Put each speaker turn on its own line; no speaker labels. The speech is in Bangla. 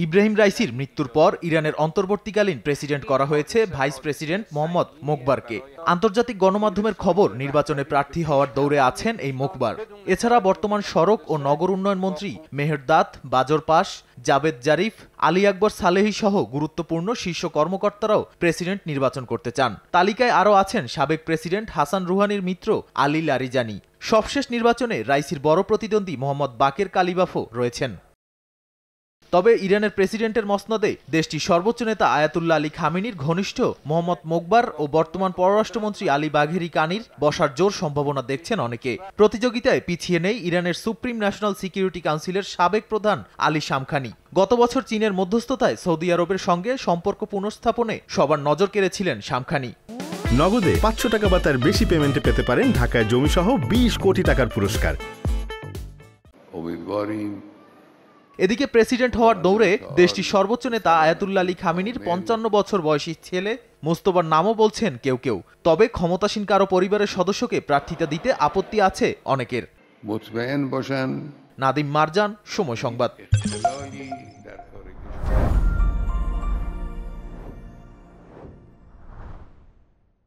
ইব্রাহিম রাইসির মৃত্যুর পর ইরানের অন্তর্বর্তীকালীন প্রেসিডেন্ট করা হয়েছে ভাইস প্রেসিডেন্ট মোহাম্মদ মোকবারকে। আন্তর্জাতিক গণমাধ্যমের খবর, নির্বাচনে প্রার্থী হওয়ার দৌড়ে আছেন এই মোকবার। এছাড়া বর্তমান সড়ক ও নগর উন্নয়ন মন্ত্রী মেহেরদাত বাজর পাশ, জাবেদ জারিফ, আলী আকবর সালেহী সহ গুরুত্বপূর্ণ শীর্ষ কর্মকর্তারাও প্রেসিডেন্ট নির্বাচন করতে চান। তালিকায় আরও আছেন সাবেক প্রেসিডেন্ট হাসান রুহানির মিত্র আলী লারিজানি। সবশেষ নির্বাচনে রাইসির বড় প্রতিদ্বন্দ্বী মোহাম্মদ বাকের কালিবাফও রয়েছেন। তবে ইরানের প্রেসিডেন্টের মসনদে দেশটির সর্বোচ্চ নেতা আয়াতুল্লাহ আলী খামেনির ঘনিষ্ঠ মোহাম্মদ মোকবার ও বর্তমান পররাষ্ট্রমন্ত্রী আলী বাঘেরি কানির বসার জোর সম্ভাবনা দেখছেন অনেকে। প্রতিযোগিতায় পিছিয়ে নেই ইরানের সুপ্রিম ন্যাশনাল সিকিউরিটি কাউন্সিলের সাবেক প্রধান আলী শামখানি। গত বছর চীনের মধ্যস্থতায় সৌদি আরবের সঙ্গে সম্পর্ক পুনঃস্থাপনে সবার নজর কেড়েছিলেন শামখানি।
নগদে 500 টাকা বা তার বেশি পেমেন্টে পেতে পারেন ঢাকায় জমিসহ 20 কোটি টাকার পুরস্কার।
এদিকে প্রেসিডেন্ট হওয়ার দৌড়ে দেশটির সর্বোচ্চ নেতা আয়াতুল্লাহ আলী খামেনির 55 বছর বয়সী ছেলে মোস্তফার নামও বলছেন কেউ কেউ। তবে ক্ষমতাসীন কারো পরিবারের সদস্যকে প্রার্থিতা দিতে আপত্তি আছে অনেকের।
বসান
নাদিম মারজান, সময় সংবাদ।